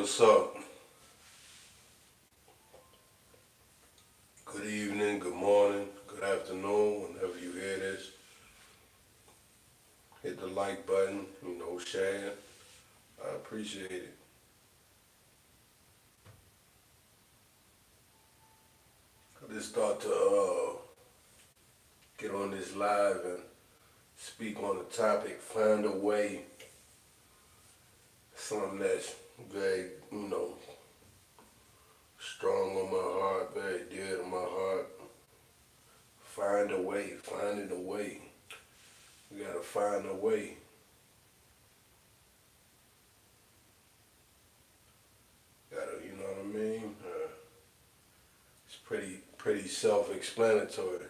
what's up? Good evening, good morning, good afternoon, whenever you hear this. Hit the like button, share it. I appreciate it. I just thought to get on this live and speak on the topic, find a way, something that's very, strong on my heart, very dear to my heart. Find a way, finding a way. We gotta find a way. Gotta, you know what I mean? It's pretty self-explanatory.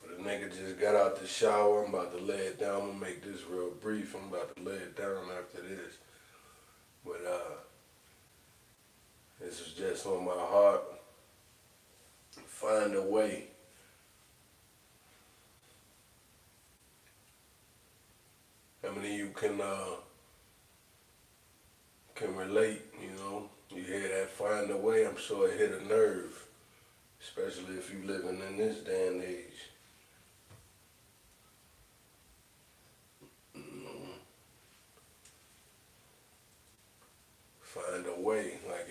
But a nigga just got out the shower. I'm about to lay it down. I'm gonna make this real brief. I'm about to lay it down after this. But this is just on my heart. Find a way. How many of you can relate, You hear that, find a way, I'm sure it hit a nerve. Especially if you living in this day and age. Find a way. Like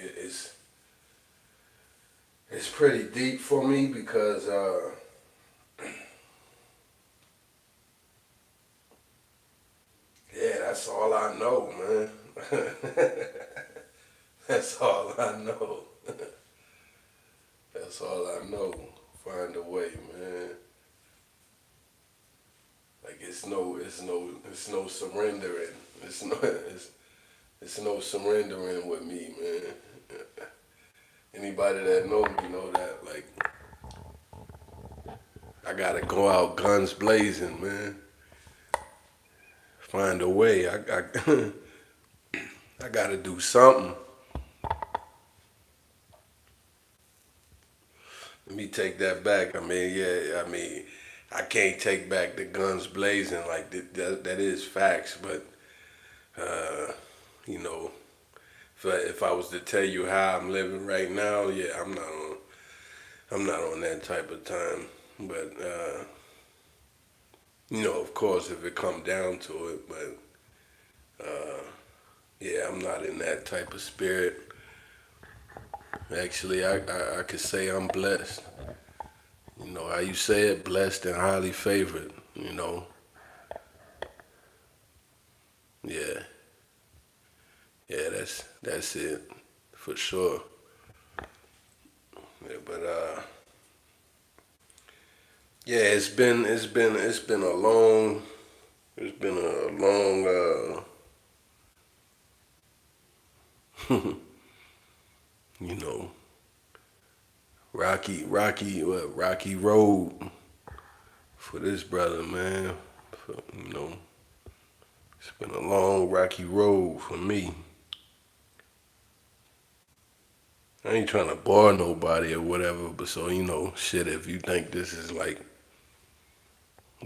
it's pretty deep for me because yeah, that's all I know, man. That's all I know. That's all I know. Find a way, man. Like it's no surrendering. It's no surrendering with me, man. Anybody that knows me know that. Like I gotta go out guns blazing, man. Find a way. I I gotta do something. Let me take that back. I can't take back the guns blazing. Like that is facts, but if I was to tell you how I'm living right now, yeah, I'm not on that type of time. But of course, if it come down to it, but yeah, I'm not in that type of spirit. Actually, I could say I'm blessed. How you say it, blessed and highly favored, Yeah. Yeah, that's it, for sure. Yeah, but yeah, it's been a long you know, rocky road for this brother, man. For, it's been a long rocky road for me. I ain't trying to bore nobody or whatever, but so shit. If you think this is like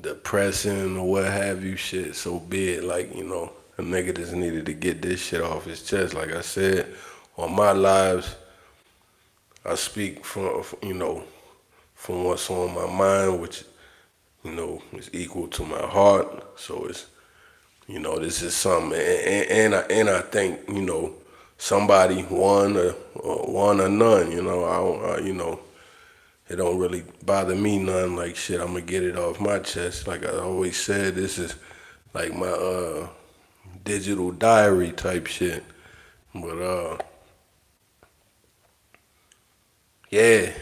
depressing or what have you, shit, so be it. Like a nigga just needed to get this shit off his chest. Like I said, on my lives, I speak from what's on my mind, which is equal to my heart. So it's this is something, and I think somebody one or none. I don't, it don't really bother me none. Like shit, I'm gonna get it off my chest. Like I always said, this is like my digital diary type shit. But yeah,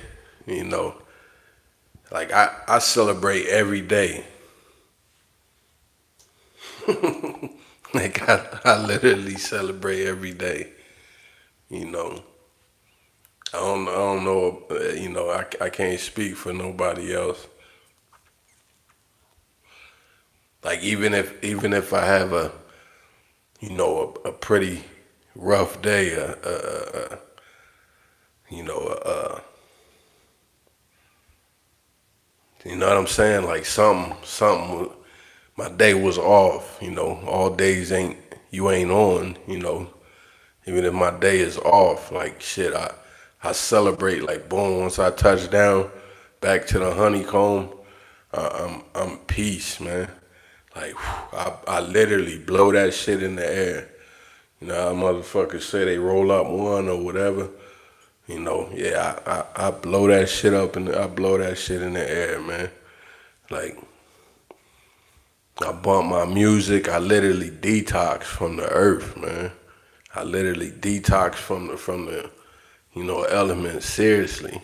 like I celebrate every day. Like I literally celebrate every day. You know, I don't know. I can't speak for nobody else. Like even if I have a pretty rough day, you know, you know what I'm saying? Like something my day was off. All days you ain't on. Even if my day is off, like shit, I celebrate like boom once I touch down back to the honeycomb. I'm peace, man. Like I literally blow that shit in the air. How motherfuckers say they roll up one or whatever. Yeah, I blow that shit up and I blow that shit in the air, man. Like I bump my music. I literally detox from the earth, man. I literally detox from the elements. Seriously,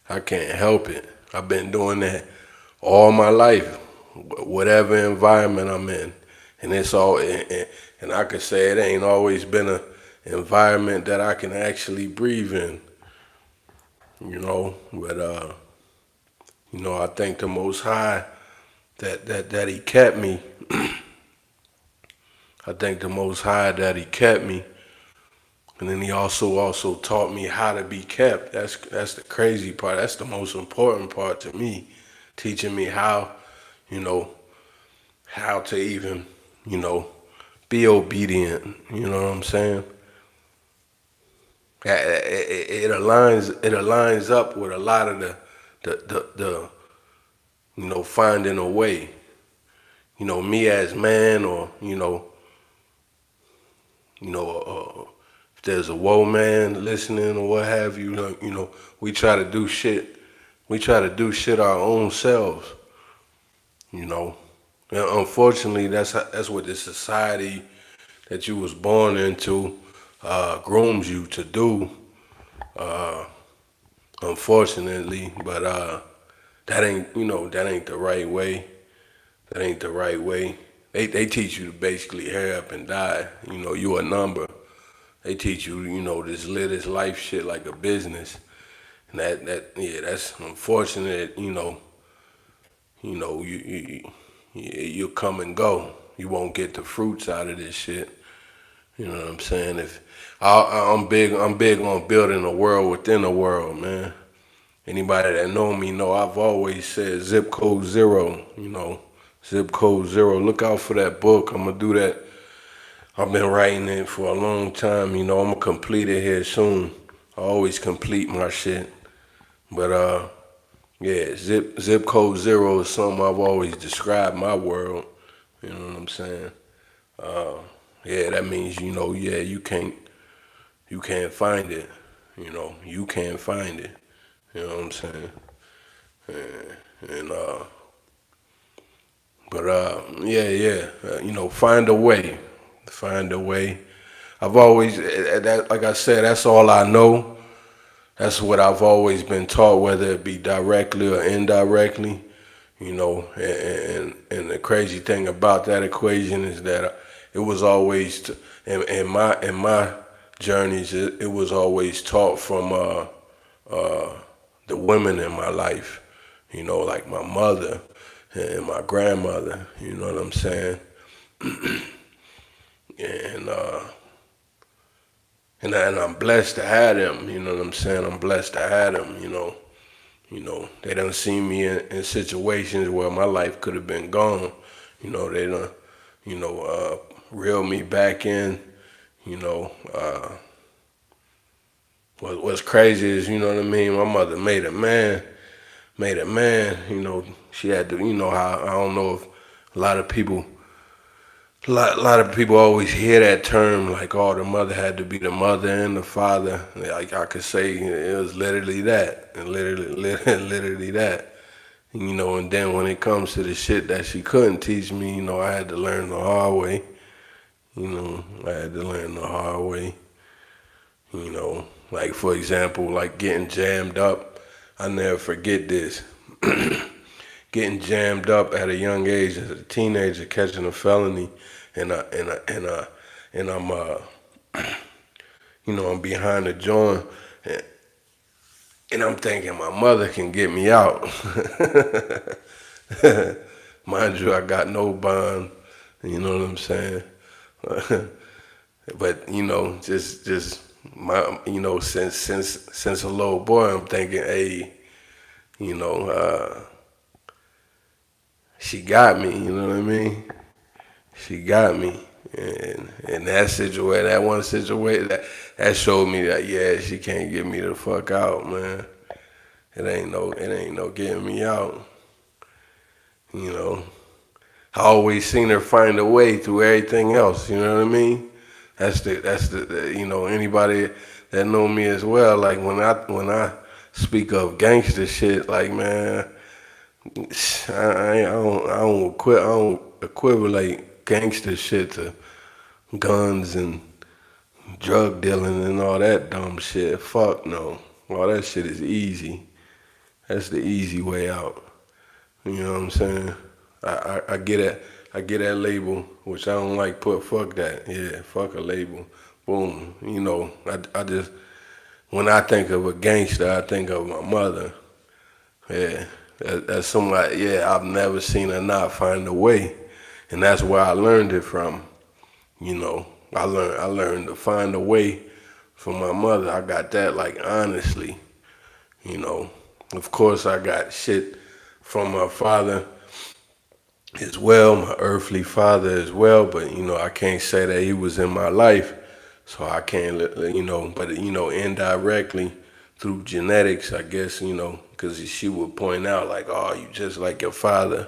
I can't help it. I've been doing that all my life, whatever environment I'm in, and it's all. And I could say it ain't always been a environment that I can actually breathe in. But I thank the Most High that He kept me. I thank the Most High that He kept me. And then He also taught me how to be kept. That's the crazy part. That's the most important part to me. Teaching me you know, how to even, be obedient. You know what I'm saying? It aligns up with a lot of the finding a way. Me as man, or if there's a woe man listening or what have you, we try to do shit. We try to do shit our own selves. And unfortunately, that's what the society that you was born into grooms you to do. Unfortunately, but that ain't the right way. That ain't the right way. They teach you to basically hurry up and die. You a number. They teach you, this live this life shit like a business. And that's unfortunate. You come and go. You won't get the fruits out of this shit. You know what I'm saying? I'm big on building a world within a world, man. Anybody that know me know I've always said zip code zero. Zip code zero. Look out for that book. I'm gonna do that. I've been writing it for a long time. I'm gonna complete it here soon. I always complete my shit. But yeah, zip code zero is something I've always described my world. You know what I'm saying? Yeah, that means yeah, you can't find it. You can't find it. You know what I'm saying? And yeah, find a way. Find a way. I've always like I said, that's all I know. That's what I've always been taught, whether it be directly or indirectly. And the crazy thing about that equation is that it was always in my journeys. It was always taught from the women in my life. Like my mother and my grandmother. You know what I'm saying? and and I'm blessed to have them. You know what I'm saying? I'm blessed to have them. They done seen me in situations where my life could have been gone. They done, reel me back in. What's crazy is, you know what I mean? My mother made a man. She had to, how I don't know if a lot of people always hear that term, like, oh, the mother had to be the mother and the father. Like I could say, it was literally that, and literally that. And then when it comes to the shit that she couldn't teach me, I had to learn the hard way. I had to learn the hard way. Like for example, like getting jammed up. I never forget this. Getting jammed up at a young age as a teenager, catching a felony, and I'm I'm behind the joint, and I'm thinking my mother can get me out. Mind you, I got no bond. You know what I'm saying? But just my since a little boy, I'm thinking, hey, she got me, you know what I mean? She got me. And that situation, that one situation, that showed me that, yeah, she can't get me the fuck out, man. It ain't no getting me out. You know, I always seen her find a way through everything else. You know what I mean? That's the anybody that know me as well. Like when I speak of gangster shit, like man, I don't equivalent gangster shit to guns and drug dealing and all that dumb shit. Fuck no, all that shit is easy. That's the easy way out. You know what I'm saying? I get it. I get that label, which I don't like. Put fuck that. Yeah, fuck a label. Boom. I just when I think of a gangster, I think of my mother. Yeah, that's somebody. Yeah, I've never seen her not find a way, and that's where I learned it from. I learned to find a way from my mother. I got that like honestly. You know, of course I got shit from my father as well, my earthly father as well, but I can't say that he was in my life, so I can't, but indirectly through genetics, I guess, because she would point out like, oh, you just like your father,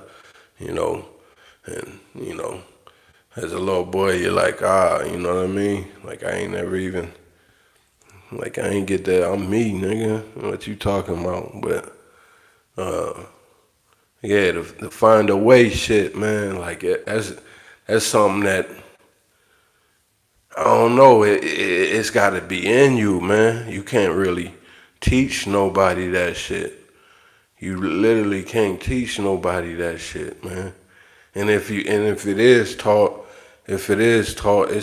you know, and as a little boy, you're like, you know what I mean? Like I ain't never even, like I ain't get that. I'm me, nigga. What you talking about? But yeah, to find a way, shit, man. Like that's something that I don't know. It's got to be in you, man. You can't really teach nobody that shit. You literally can't teach nobody that shit, man. And if it is taught, it's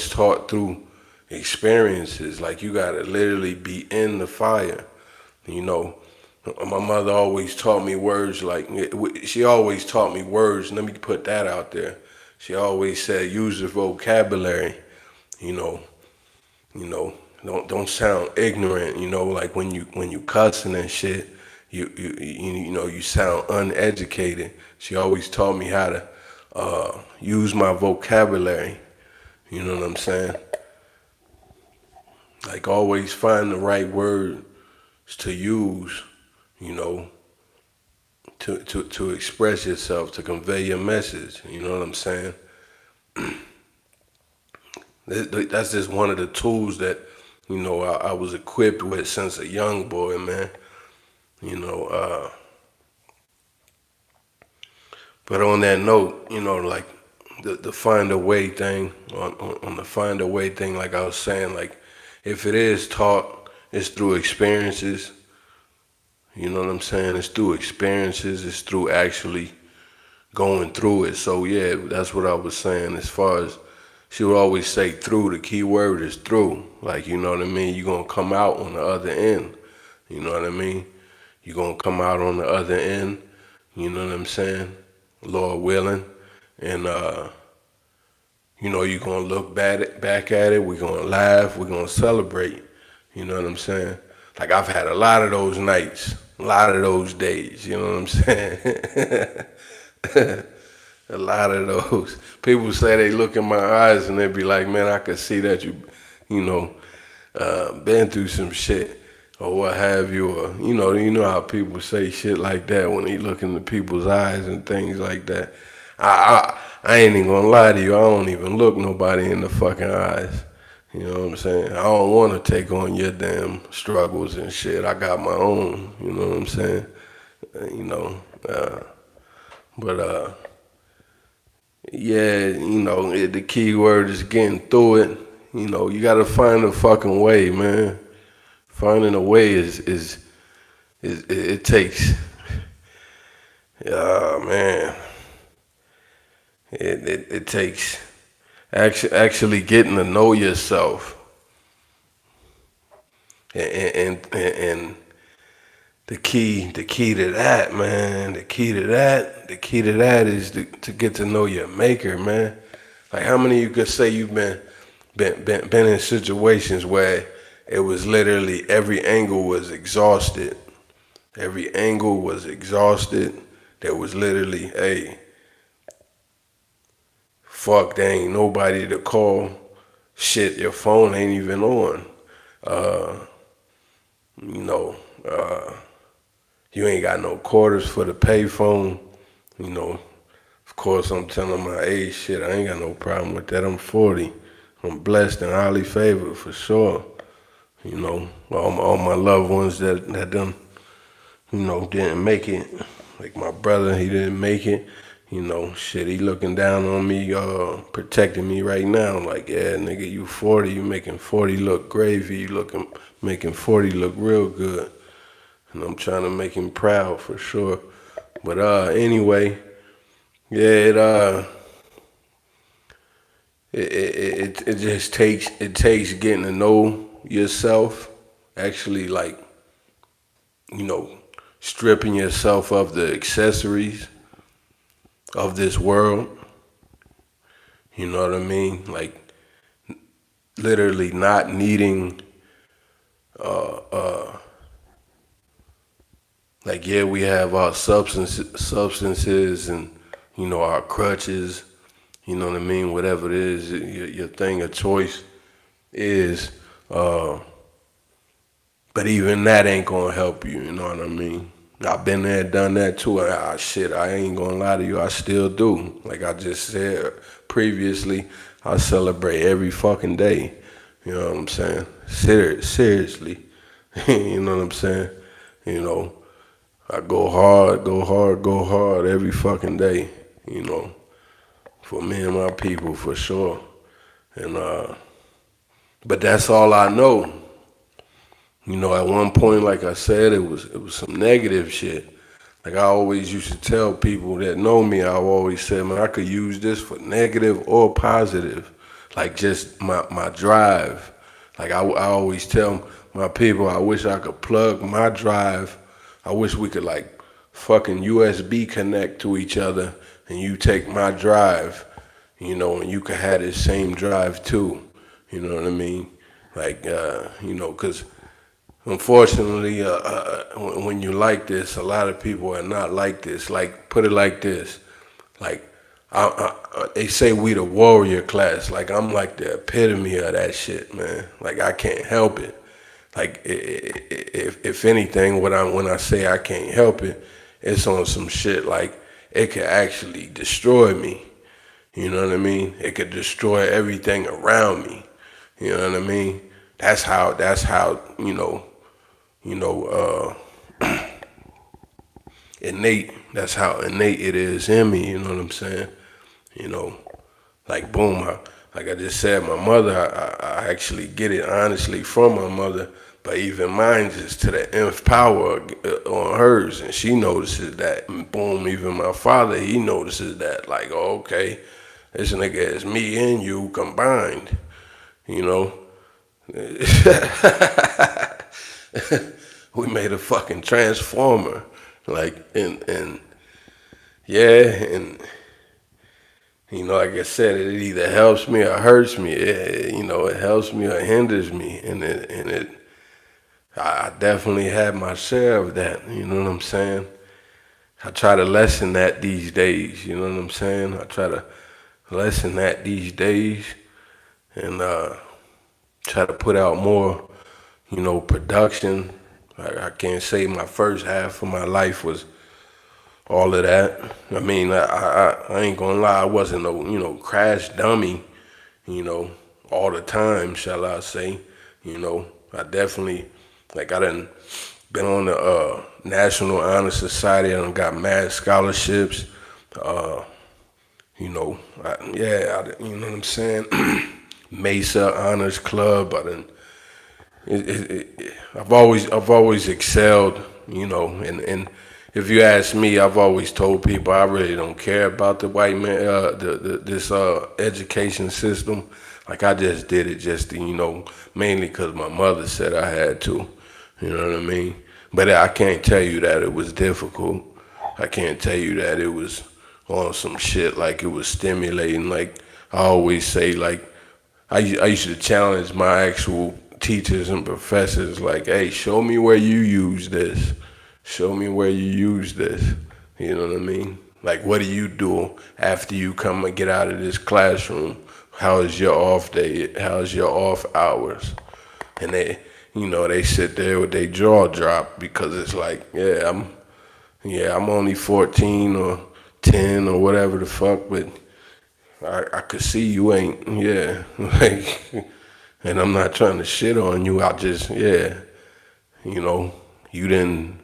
taught through experiences. Like you gotta literally be in the fire. You know, my mother always taught me words like she always taught me words. Let me put that out there. She always said use the vocabulary. You know, don't sound ignorant. Like when you cussing and shit, you sound uneducated. She always taught me how to use my vocabulary. You know what I'm saying? Like always find the right words to use. You know, to express yourself, to convey your message. You know what I'm saying? That's just one of the tools that I was equipped with since a young boy, man. You know, but on that note, like the find a way thing on the find a way thing, like I was saying, like if it is taught, it's through experiences. You know what I'm saying? It's through experiences. It's through actually going through it. So yeah, that's what I was saying. As far as she would always say, through. The key word is through. Like you know what I mean? You're gonna come out on the other end. You know what I mean? You're gonna come out on the other end. You know what I'm saying? Lord willing, and you're gonna look back at it. We're gonna laugh. We're gonna celebrate. You know what I'm saying? Like I've had a lot of those nights, a lot of those days. You know what I'm saying? A lot of those. People say they look in my eyes and they be like, man, I could see that been through some shit or what have you. Or, you know how people say shit like that when they look into people's eyes and things like that. I ain't even gonna lie to you. I don't even look nobody in the fucking eyes. You know what I'm saying? I don't want to take on your damn struggles and shit. I got my own. You know what I'm saying? But yeah, the key word is getting through it. You gotta find a fucking way, man. Finding a way is it takes, man. It takes actually getting to know yourself, and the key to that, man. The key to that is to get to know your maker, man. Like how many of you could say you've been in situations where it was literally every angle was exhausted. Every angle was exhausted. There was literally, hey, fuck, there ain't nobody to call. Shit, your phone ain't even on. Uh, you know, you ain't got no quarters for the payphone. You know, of course, I'm telling my age. Shit, I ain't got no problem with that. I'm 40. I'm blessed and highly favored for sure. You know, all my loved ones that done, didn't make it. Like my brother, he didn't make it. You know, shit, he looking down on me, protecting me right now. Like, yeah, nigga, you 40, you making 40 look gravy, making 40 look real good. And I'm trying to make him proud for sure. But anyway, yeah, it just takes getting to know yourself, actually, like, stripping yourself of the accessories of this world. You know what I mean? Like, literally not needing, like, yeah, we have our substances and, our crutches, you know what I mean? Whatever it is, your thing of choice is, but even that ain't gonna help you, you know what I mean? I've been there, done that too. Shit, I ain't gonna lie to you, I still do. Like I just said previously, I celebrate every fucking day. You know what I'm saying? Seriously. You know what I'm saying? You know, I go hard every fucking day, for me and my people, for sure. And but that's all I know. At one point, like I said, it was some negative shit. Like I always used to tell people that know me, I always said, man, I could use this for negative or positive. Like just my drive. Like I always tell my people, I wish I could plug my drive. I wish we could like fucking USB connect to each other and you take my drive, and you could have this same drive too. You know what I mean? Like, because unfortunately, when you like this, a lot of people are not like this. Like, put it like this. Like, they say we the warrior class. Like, I'm like the epitome of that shit, man. Like, I can't help it. Like, if anything, when I say I can't help it, it's on some shit like it could actually destroy me. You know what I mean? It could destroy everything around me. You know what I mean? That's how innate. That's how innate it is in me. You know what I'm saying? Like boom. Like I just said, my mother. I actually get it honestly from my mother. But even mine is to the nth power on hers, and she notices that. And boom. Even my father, he notices that. Like, oh, okay, this nigga is me and you combined. We made a fucking transformer, like, and yeah, and like I said, it either helps me or hurts me. It helps me or hinders me, and I definitely had my share of that. You know what I'm saying? I try to lessen that these days. You know what I'm saying? I try to lessen that these days, and try to put out more, production. I can't say my first half of my life was all of that. I mean, I ain't gonna lie, I wasn't no, crash dummy, all the time, shall I say. I definitely, like I done been on the National Honor Society, I done got mad scholarships, you know what I'm saying? Mesa Honors Club, I've always excelled, and if you ask me, I've always told people I really don't care about the white man, this education system. Like I just did it just to, mainly because my mother said I had to, you know what I mean? But I can't tell you that it was difficult. I can't tell you that it was on some shit like it was stimulating. Like I always say, like I used to challenge my actual teachers and professors, like, hey, show me where you use this. Show me where you use this. You know what I mean? Like, what do you do after you come and get out of this classroom? How is your off day? How's your off hours? And they sit there with their jaw dropped because it's like, I'm only 14 or 10 or whatever the fuck, but I could see you ain't, like, and I'm not trying to shit on you. I just, you know, you didn't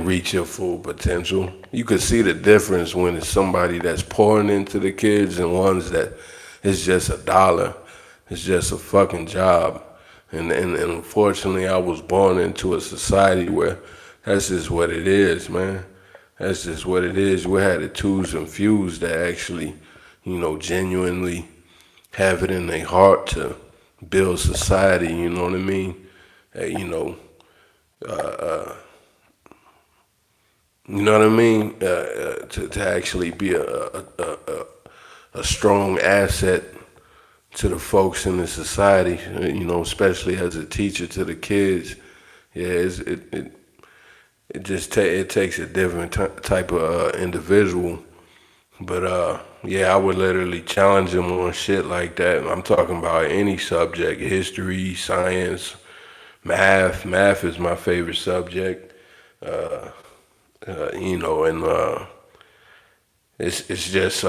reach your full potential. You could see the difference when it's somebody that's pouring into the kids and ones that it's just a dollar. It's just a fucking job. And unfortunately, I was born into a society where that's just what it is, man. That's just what it is. We had the twos and fews that actually, genuinely have it in their heart to build society, you know what I mean? You know what I mean? To actually be a strong asset to the folks in the society, especially as a teacher to the kids. Yeah, it takes a different type of individual. But I would literally challenge them on shit like that. I'm talking about any subject: history, science, math. Math is my favorite subject. And it's just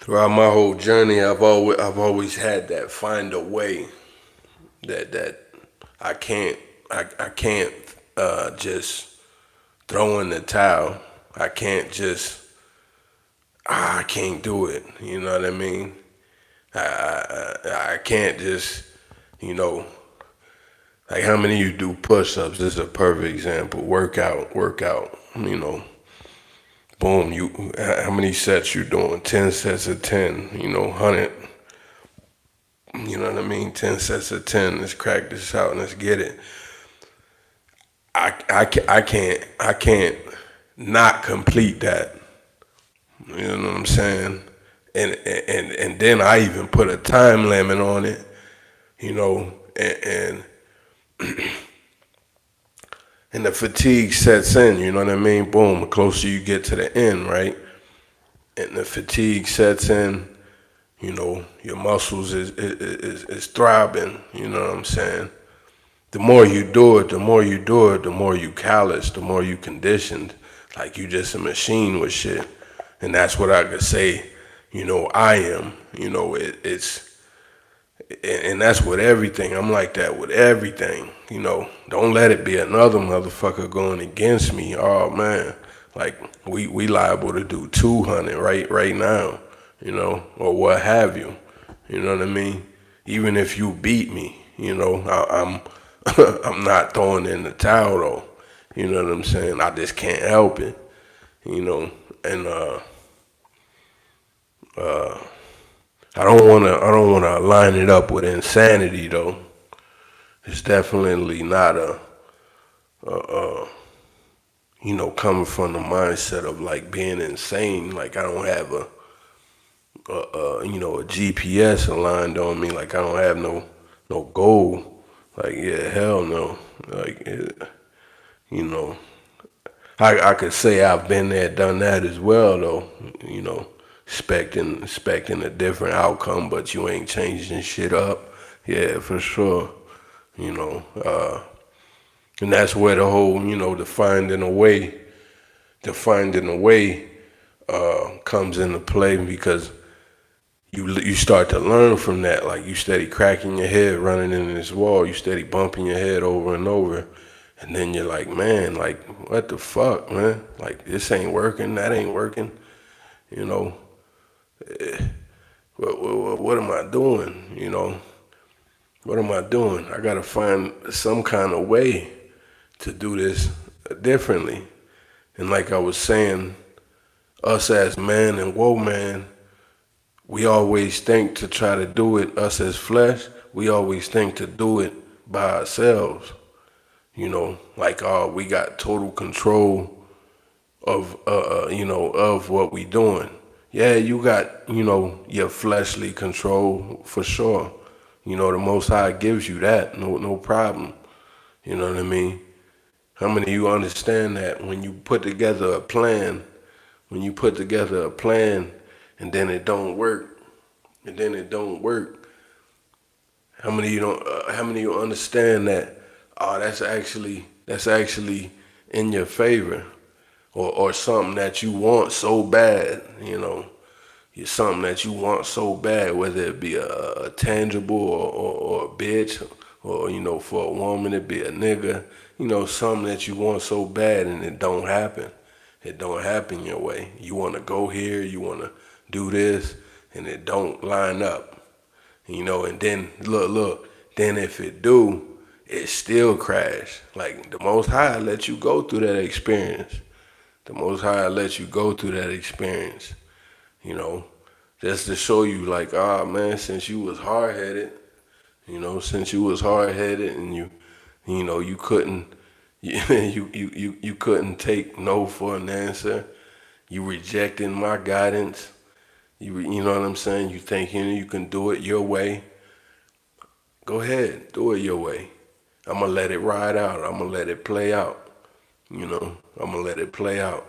throughout my whole journey, I've always had that find a way that I can't just throw in the towel. I can't just I can't do it. You know what I mean? I can't just you know like how many of you do push-ups? This is a perfect example. Workout. Boom. How many sets you doing? 10 sets of 10. 100. You know what I mean? 10 sets of 10. Let's crack this out and let's get it. I can't not complete that. You know what I'm saying? And then I even put a time limit on it. And and the fatigue sets in. You know what I mean? Boom. The closer you get to the end, right? And the fatigue sets in. Your muscles is throbbing. You know what I'm saying? The more you do it, the more you callous, the more you conditioned. Like you just a machine with shit. And that's what I could say, I am. And that's with everything. I'm like that with everything. Don't let it be another motherfucker going against me. Oh man. Like we liable to do 200 right now, or what have you. You know what I mean? Even if you beat me, I'm I'm not throwing in the towel though. You know what I'm saying? I just can't help it. And I don't wanna line it up with insanity though. It's definitely not coming from the mindset of like being insane. Like I don't have a GPS aligned on me. Like I don't have no goal. Like yeah, hell no. Like I could say I've been there, done that as well though. Expecting a different outcome, but you ain't changing shit up. Yeah, for sure. You know, uh, and that's where the whole, the finding a way comes into play because you start to learn from that. Like you steady cracking your head, running into this wall. You steady bumping your head over and over, and then you're like, man, like what the fuck, man? Like this ain't working, that ain't working. You know, what am I doing? What am I doing? I gotta find some kind of way to do this differently. And like I was saying, us as man and woman, we always think to try to do it, us as flesh, we always think to do it by ourselves. Like, oh, we got total control of what we doing. Yeah, you got, your fleshly control for sure. The Most High gives you that, no problem. You know what I mean? How many of you understand that when you put together a plan, and then it don't work, how many of you don't? How many of you understand that? Oh, that's actually in your favor, or something that you want so bad. It's something that you want so bad, whether it be a tangible or a bitch, or for a woman it be a nigga. Something that you want so bad and it don't happen. It don't happen your way. You want to go here, you want to do this, and it don't line up. And then look. Then if it do, it still crash. Like the Most High let you go through that experience. The Most High let you go through that experience. Just to show you, like, man, since you was hard headed, and you couldn't, you couldn't take no for an answer. You rejecting my guidance. You know what I'm saying? You think you can do it your way. Go ahead, do it your way. I'm gonna let it ride out. I'm gonna let it play out. I'm gonna let it play out.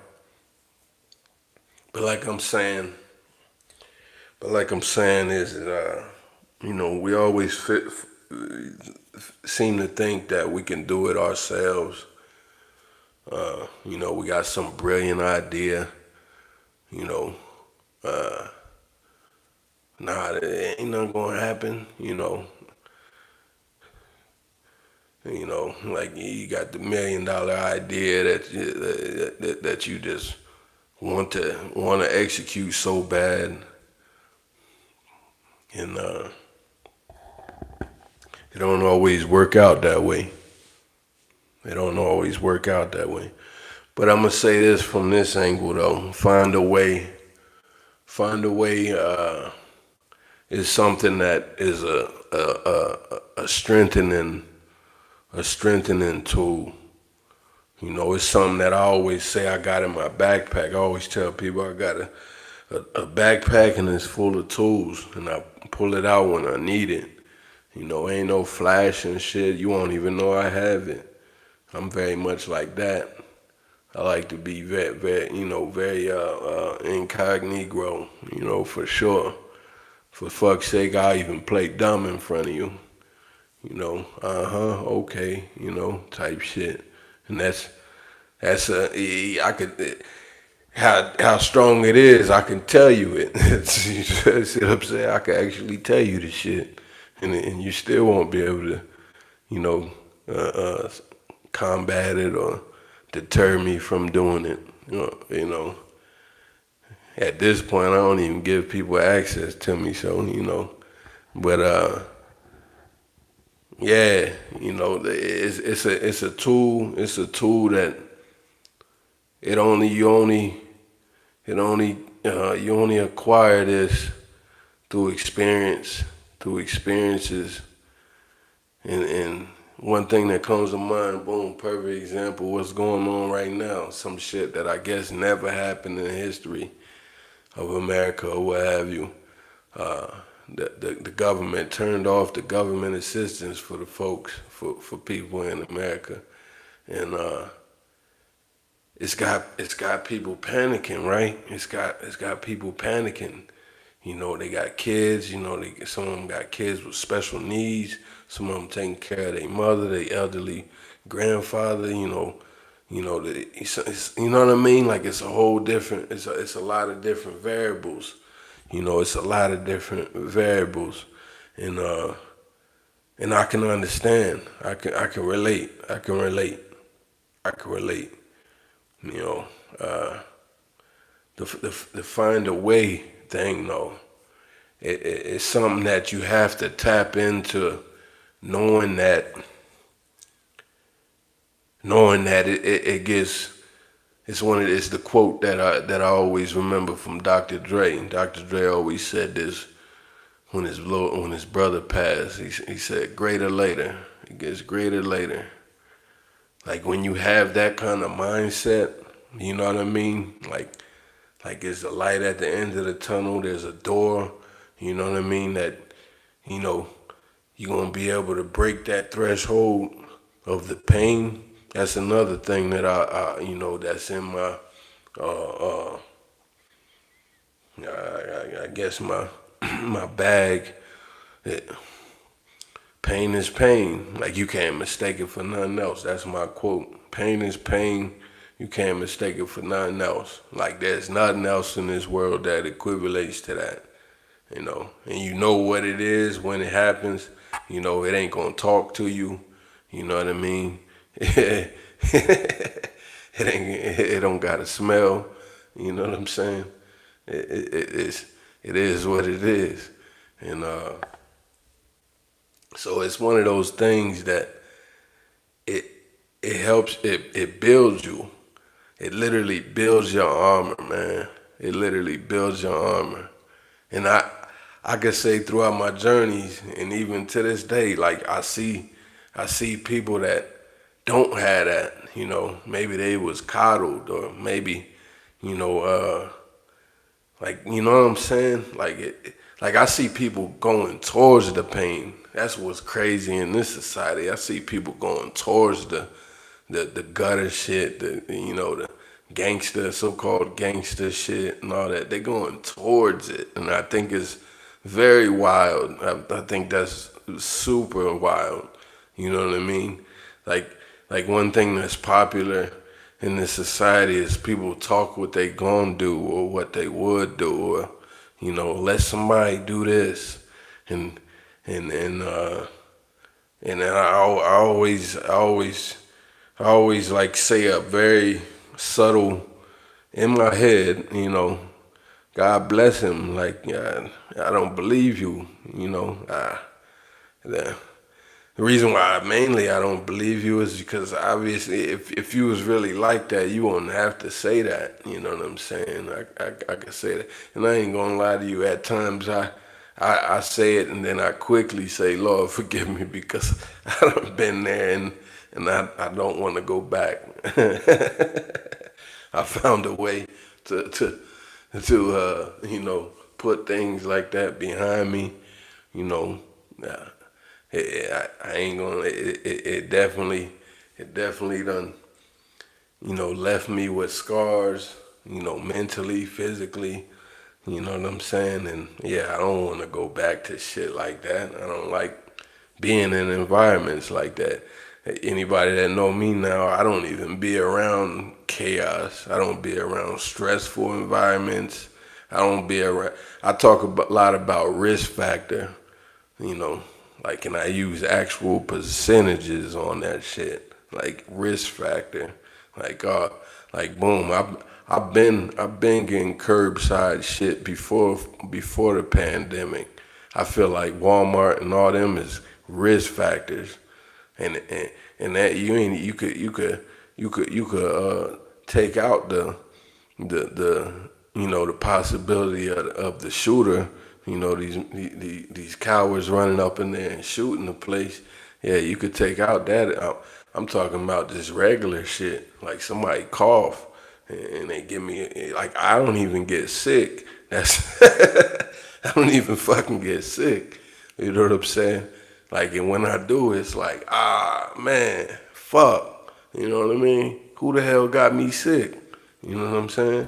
But like I'm saying is that, we always seem to think that we can do it ourselves. We got some brilliant idea, nah, it ain't nothing gonna happen, like you got the $1 million idea that you just want to execute so bad, and it don't always work out that way. It don't always work out that way. But I'm gonna say this from this angle though: find a way. Is something that is a strengthening tool. It's something that I always say I got in my backpack. I always tell people I got a backpack and it's full of tools, and I pull it out when I need it. Ain't no flash and shit. You won't even know I have it. I'm very much like that. I like to be very incognito, for sure. For fuck's sake, I'll even play dumb in front of you. Okay, type shit. And I could, how strong it is, I can tell you it. You see what I'm saying? I can actually tell you the shit. And you still won't be able to, combat it or deter me from doing it. At this point, I don't even give people access to me, so. But yeah, it's a tool. It's a tool that you only acquire this through experiences, and one thing that comes to mind, boom, perfect example, what's going on right now, some shit that I guess never happened in the history of America or what have you. The government turned off the government assistance for the folks, for people in America, and it's got people panicking, right? It's got people panicking. They got kids. Some of them got kids with special needs. Some of them taking care of their mother, their elderly grandfather. You know what I mean? Like it's a whole different. It's a lot of different variables. It's a lot of different variables, and I can understand. I can relate. I can relate. The find a way thing though, it's something that you have to tap into, knowing that it gets. It's the quote that I always remember from Dr. Dre. Dr. Dre always said this when his brother passed. He said, "Greater later. It gets greater later." Like when you have that kind of mindset, you know what I mean? Like there's a light at the end of the tunnel. There's a door. You know what I mean? That you're gonna be able to break that threshold of the pain. That's another thing that that's in my, I guess my my bag. It, pain is pain. Like you can't mistake it for nothing else. That's my quote. Pain is pain. You can't mistake it for nothing else. Like there's nothing else in this world that equivalates to that. And you know what it is when it happens. It ain't gonna talk to you. You know what I mean? It ain't. It don't got a smell. You know what I'm saying? It is what it is, and so it's one of those things that it it helps. It builds you. It literally builds your armor, man. It literally builds your armor. And I could say throughout my journeys and even to this day, like I see people that don't have that, maybe they was coddled or maybe, you know, like, you know what I'm saying? Like I see people going towards the pain. That's what's crazy in this society. I see people going towards the gutter shit, the gangster, so-called gangster shit and all that. They're going towards it, and I think it's very wild. I think that's super wild. You know what I mean? Like one thing that's popular in this society is people talk what they gonna do or what they would do, or let somebody do this, and and and uh and I always like say a very subtle in my head, God bless him. Like, I don't believe you, the, the reason why mainly I don't believe you is because obviously if you was really like that, you wouldn't have to say that. You know what I'm saying? I could say that. And I ain't gonna lie to you, at times I say it and then I quickly say, Lord, forgive me, because I done been there, and I don't want to go back. I found a way to put things like that behind me. You know, uh, I ain't gonna. It definitely done. Left me with scars. Mentally, physically. You know what I'm saying? And yeah, I don't want to go back to shit like that. I don't like being in environments like that. Anybody that know me now, I don't even be around chaos. I don't be around stressful environments. I don't be around. I talk a lot about risk factor, you know, and I use actual percentages on that shit, like risk factor, like boom. I've been getting curbside shit before the pandemic. I feel like Walmart and all them is risk factors, and that you could take out the possibility of the shooter. These cowards running up in there and shooting the place. Yeah, you could take out that. I'm talking about just regular shit, like somebody cough and they give me, like, I don't even get sick. That's I don't even fucking get sick. You know what I'm saying? Like, and when I do, it's like, man, fuck. You know what I mean? Who the hell got me sick? You know what I'm saying?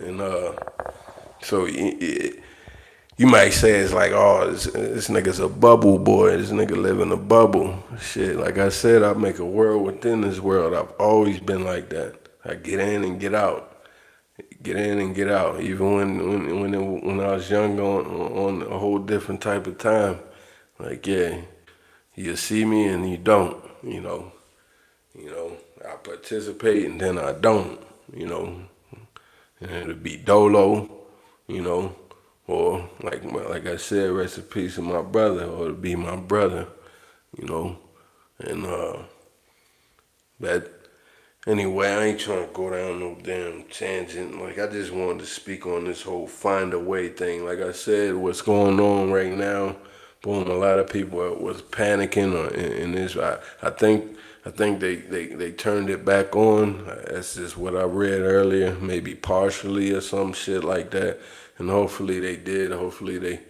And so you might say it's like, oh, this nigga's a bubble boy. This nigga live in a bubble. Shit, like I said, I make a world within this world. I've always been like that. I get in and get out. Get in and get out. Even when I was young, on a whole different type of time. Like, yeah, you see me and you don't. I participate and then I don't. And it'll be dolo. Or like I said, rest in peace to my brother, or to be my brother. And but anyway, I ain't trying to go down no damn tangent. Like, I just wanted to speak on this whole find a way thing. Like I said, what's going on right now? Boom, a lot of people was panicking in this. I think they turned it back on. That's just what I read earlier, maybe partially or some shit like that. And hopefully they did. Hopefully they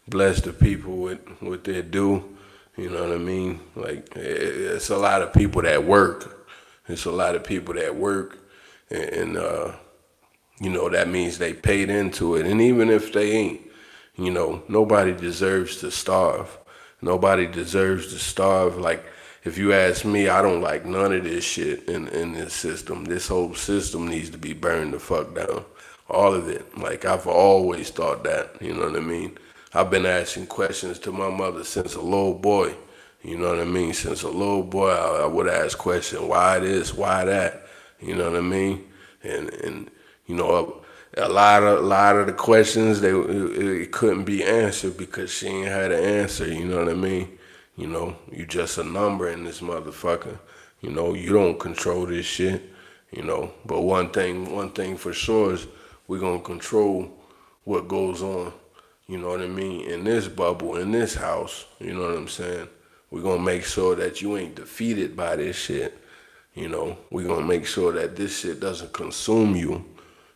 blessed the people with what they do. You know what I mean? Like, it's a lot of people that work. It's a lot of people that work, and you know, that means they paid into it. And even if they ain't, you know, nobody deserves to starve. Nobody deserves to starve. Like, if you ask me, I don't like none of this shit in this system. This whole system needs to be burned the fuck down. All of it. Like, I've always thought that, you know what I mean? I've been asking questions to my mother since a little boy. You know what I mean? Since a little boy, I would ask questions, why this, why that? You know what I mean? And you know, a lot of the questions it couldn't be answered because she ain't had an answer. You know what I mean? You know, you just a number in this motherfucker. You know, you don't control this shit. You know, but one thing for sure is we're gonna control what goes on. You know what I mean? In this bubble, in this house. You know what I'm saying? We're gonna make sure that you ain't defeated by this shit. You know, we're gonna make sure that this shit doesn't consume you.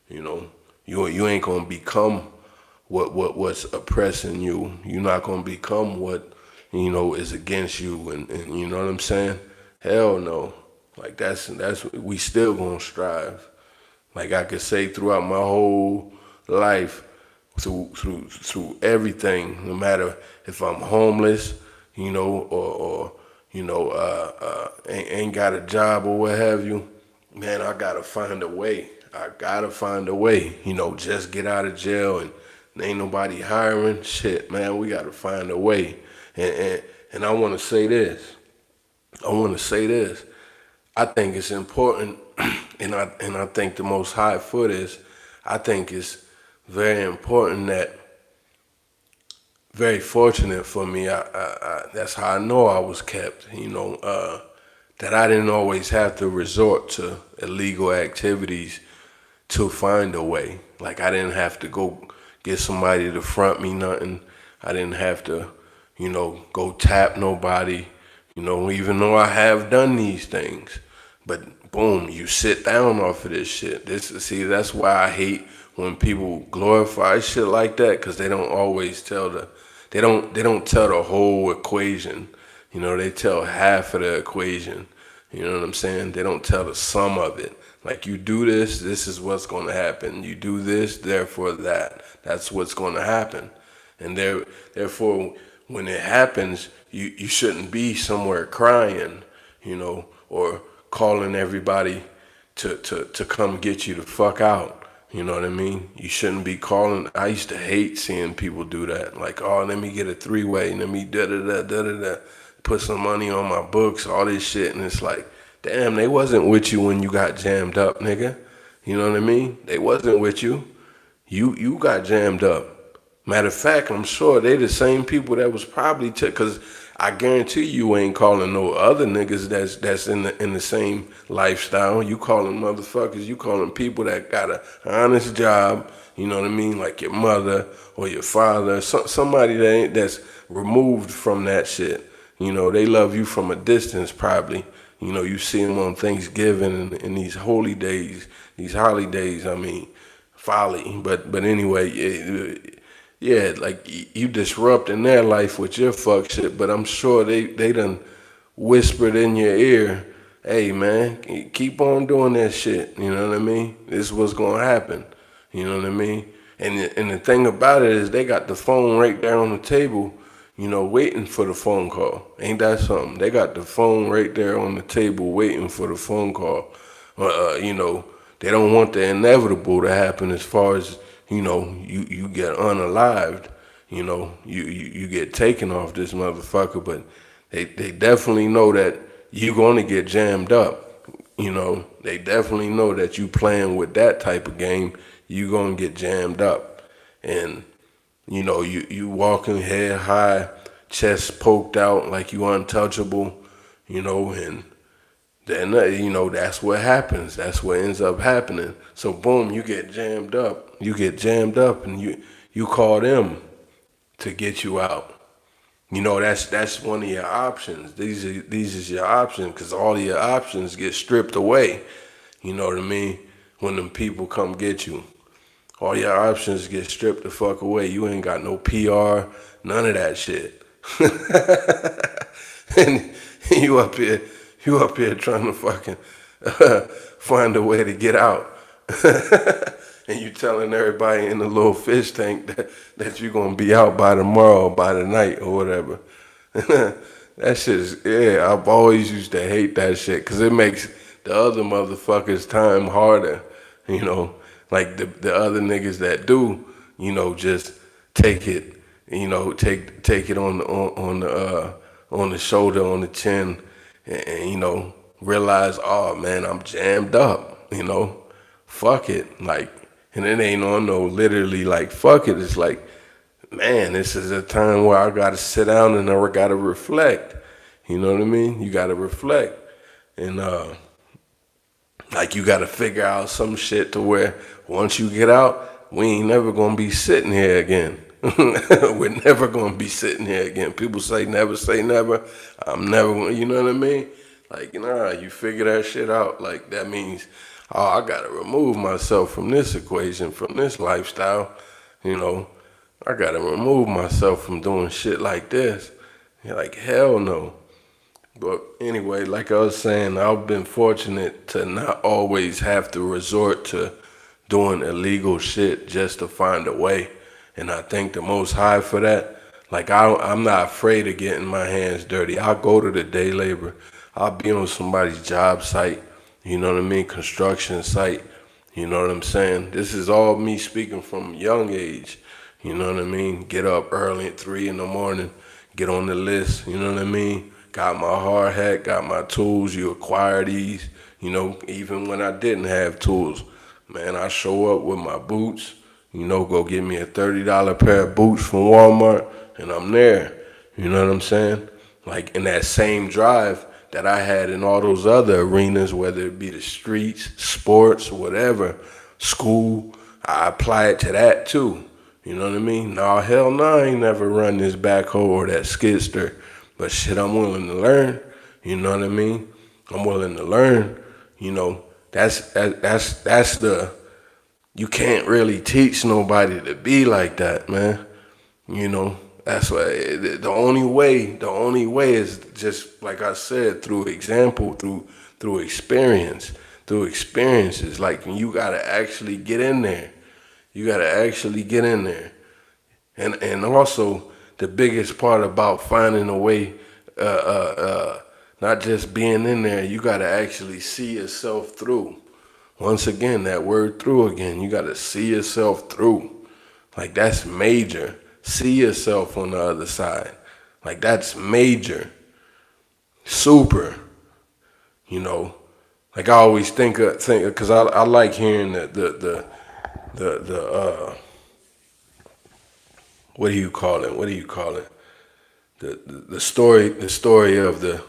You know, you ain't gonna become what's oppressing you. You're not gonna become what, you know, is against you, and you know what I'm saying? Hell no. Like that's we still gonna strive. Like I could say throughout my whole life, through everything, no matter if I'm homeless, you know, or you know, ain't got a job or what have you, man, I gotta find a way. I gotta find a way, you know, just get out of jail and ain't nobody hiring. Shit, man, we gotta find a way. And I wanna say this. I think it's important, and I think the Most High for this. I think it's very important that, very fortunate for me. That's how I know I was kept. You know, that I didn't always have to resort to illegal activities to find a way. Like I didn't have to go get somebody to front me nothing. I didn't have to, you know, go tap nobody. You know, even though I have done these things, but boom, you sit down off of this shit. That's why I hate when people glorify shit like that, because they don't always tell they don't tell the whole equation. You know, they tell half of the equation. You know what I'm saying? They don't tell the sum of it. Like, you do this, this is what's going to happen. You do this, therefore that. That's what's going to happen. And therefore, when it happens, you shouldn't be somewhere crying, you know, or calling everybody to come get you the fuck out. You know what I mean? You shouldn't be calling. I used to hate seeing people do that. Like, oh, let me get a three-way, let me da-da-da, put some money on my books, all this shit. And it's like, damn, they wasn't with you when you got jammed up, nigga. You know what I mean? They wasn't with you. You got jammed up. Matter of fact, I'm sure they the same people that was probably because I guarantee you ain't calling no other niggas that's in the same lifestyle. You calling motherfuckers. You calling people that got an honest job. You know what I mean? Like your mother or your father, somebody that's removed from that shit. You know, they love you from a distance probably. You know, you see them on Thanksgiving and these holy days, these holidays. I mean, folly. But anyway, yeah, like you disrupting their life with your fuck shit. But I'm sure they done whispered in your ear, hey man, keep on doing that shit. You know what I mean? This is what's gonna happen. You know what I mean? And the thing about it is they got the phone right there on the table, you know, waiting for the phone call. Ain't that something? They got the phone right there on the table waiting for the phone call. You know, they don't want the inevitable to happen as far as, you know, you get unalived, you know, you get taken off this motherfucker, but they definitely know that you gonna get jammed up. You know, they definitely know that you playing with that type of game, you gonna get jammed up. And you know, you walking head high, chest poked out like you untouchable, you know, and then, you know, that's what happens. That's what ends up happening. So boom, you get jammed up. You get jammed up and you call them to get you out. You know, that's one of your options. These is your options, because all of your options get stripped away. You know what I mean? When them people come get you. All your options get stripped the fuck away. You ain't got no PR, none of that shit. And you up here trying to fucking find a way to get out. And you telling everybody in the little fish tank that you're gonna be out by tomorrow, by the night or whatever. That shit is, yeah, I've always used to hate that shit because it makes the other motherfuckers' time harder, you know, like the other niggas that do, just take it, take it on the shoulder, on the chin, and realize, oh man, I'm jammed up, fuck it, like, and it ain't on no literally like fuck it. It's like, man, this is a time where I gotta sit down and I gotta reflect. You know what I mean? You gotta reflect, and like you gotta figure out some shit to where once you get out, we ain't never gonna be sitting here again. We're never gonna be sitting here again. People say never. I'm never gonna, you know what I mean? Like, you figure that shit out. Like, that means, oh, I gotta remove myself from this equation, from this lifestyle. You know, I gotta remove myself from doing shit like this. You're like, hell no. But anyway, like I was saying, I've been fortunate to not always have to resort to doing illegal shit just to find a way. And I thank the Most High for that. Like, I'm not afraid of getting my hands dirty. I'll go to the day labor. I'll be on somebody's job site, you know what I mean? Construction site, you know what I'm saying? This is all me speaking from a young age, you know what I mean? Get up early at 3 in the morning, get on the list, you know what I mean? Got my hard hat, got my tools, you acquire these, even when I didn't have tools. Man, I show up with my boots, go get me a $30 pair of boots from Walmart, and I'm there, you know what I'm saying? Like, in that same drive that I had in all those other arenas, whether it be the streets, sports, whatever, school, I apply it to that too. You know what I mean? No, hell no, I ain't never run this backhoe or that skidster. But shit, I'm willing to learn. You know what I mean? I'm willing to learn. That's the, you can't really teach nobody to be like that, man. That's why the only way is just like I said, through example, through experience, through experiences. Like, you gotta actually get in there. You gotta actually get in there. And also the biggest part about finding a way, not just being in there, you gotta actually see yourself through. Once again, that word through again, you gotta see yourself through. Like, that's major. See yourself on the other side. Like, that's major. Super. Like, I always think because I like hearing the what do you call it? The story of the,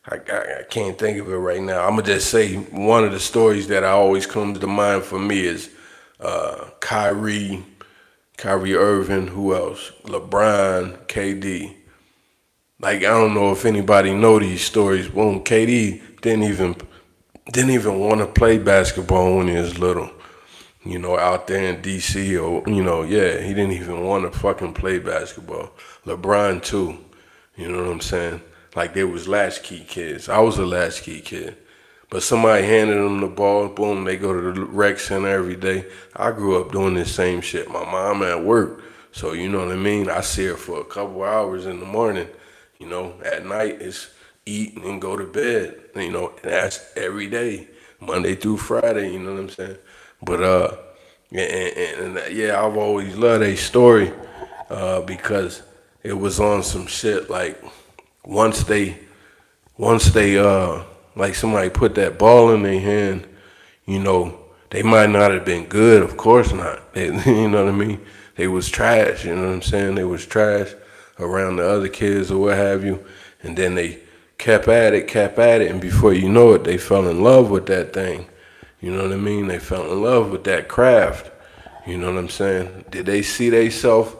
I can't think of it right now. I'm gonna just say one of the stories that I always comes to mind for me is Kyrie Irving, who else? LeBron, KD. Like, I don't know if anybody know these stories. Boom, KD didn't even want to play basketball when he was little. Out there in DC, or yeah, he didn't even want to fucking play basketball. LeBron too. You know what I'm saying? Like, they was latchkey kids. I was a latchkey kid. But somebody handed them the ball, boom, they go to the rec center every day. I grew up doing this same shit. My mom at work, so you know what I mean? I see her for a couple hours in the morning. At night it's eat and go to bed. And that's every day, Monday through Friday, you know what I'm saying? But yeah, I've always loved a story because it was on some shit like once they like somebody put that ball in their hand, they might not have been good, of course not. They, you know what I mean? They was trash, you know what I'm saying? They was trash around the other kids or what have you. And then they kept at it, and before you know it, they fell in love with that thing. You know what I mean? They fell in love with that craft. You know what I'm saying? Did they see theyself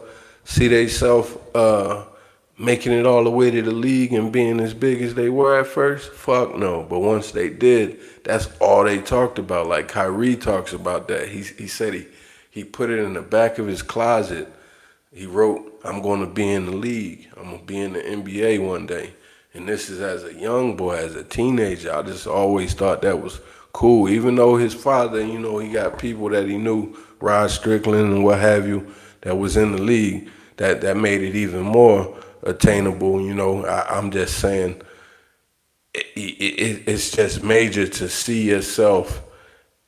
making it all the way to the league and being as big as they were at first? Fuck no. But once they did, that's all they talked about. Like Kyrie talks about that. He said he put it in the back of his closet. He wrote, I'm going to be in the league. I'm going to be in the NBA one day. And this is as a young boy, as a teenager. I just always thought that was cool. Even though his father, he got people that he knew, Rod Strickland and what have you, that was in the league, that made it even more attainable. I'm just saying it's just major to see yourself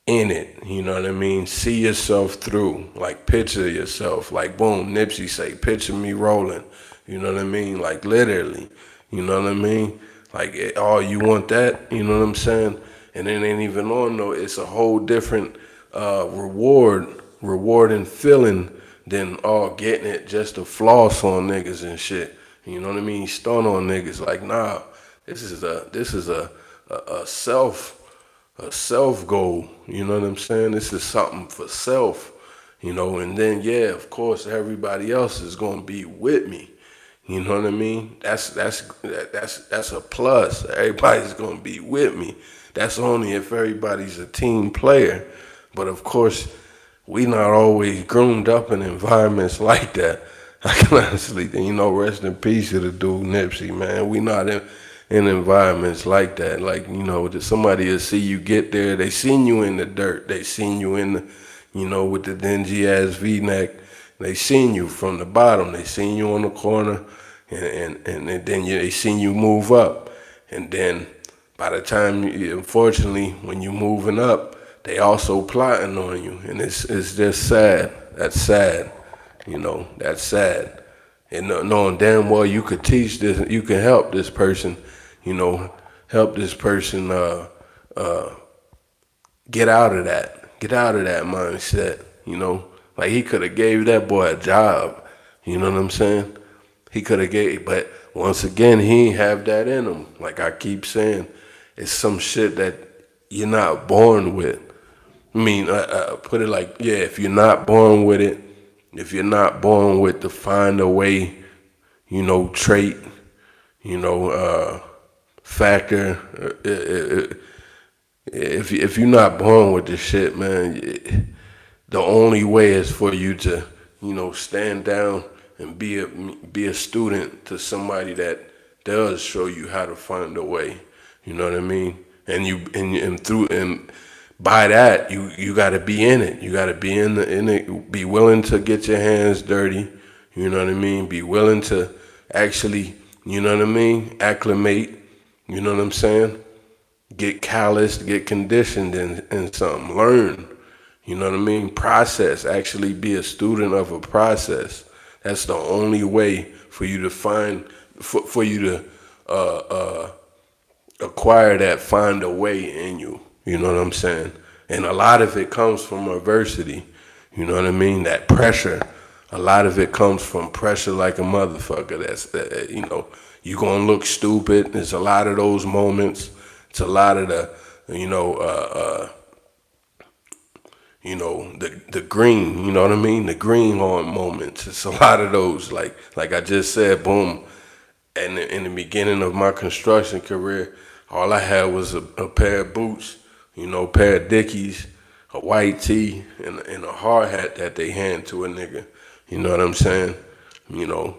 in it, you know what I mean? See yourself through, like picture yourself, like boom, Nipsey say, picture me rolling, you know what I mean? Like literally, you know what I mean? Like, oh, you want that, you know what I'm saying? And it ain't even on though, it's a whole different rewarding feeling than getting it just to floss on niggas and shit. You know what I mean? Stun on niggas. Like, nah, this is a self goal. You know what I'm saying? This is something for self. And then of course everybody else is gonna be with me. You know what I mean? That's a plus. Everybody's gonna be with me. That's only if everybody's a team player. But of course, we not always groomed up in environments like that. I can honestly, rest in peace to the dude Nipsey, man. We not in environments like that. Like, somebody will see you get there. They seen you in the dirt. They seen you in the, with the dingy ass V-neck. They seen you from the bottom. They seen you on the corner, and then they seen you move up. And then by the time, unfortunately, when you moving up, they also plotting on you, and it's just sad. That's sad, That's sad. And knowing damn well you could teach this, you can help this person, help this person get out of that mindset, Like he could have gave that boy a job, you know what I'm saying? He could have but once again, he ain't have that in him. Like I keep saying, it's some shit that you're not born with. I mean, put it like, if you're not born with it, if you're not born with the find a way, trait, factor, if you're not born with this shit, man, the only way is for you to, stand down and be a student to somebody that does show you how to find a way. You know what I mean? And by that, you got to be in it. You got to be in it. Be willing to get your hands dirty. You know what I mean? Be willing to actually, acclimate. You know what I'm saying? Get calloused, get conditioned in something. Learn. You know what I mean? Process. Actually be a student of a process. That's the only way for you to for you to acquire that find a way in you. You know what I'm saying? And a lot of it comes from adversity. You know what I mean? That pressure. A lot of it comes from pressure like a motherfucker. You're going to look stupid. There's a lot of those moments. It's a lot of the, the green, you know what I mean? The greenhorn moments. It's a lot of those. Like I just said, boom. And in the beginning of my construction career, all I had was a pair of boots, pair of Dickies, a white tee, and a hard hat that they hand to a nigga. You know what I'm saying? You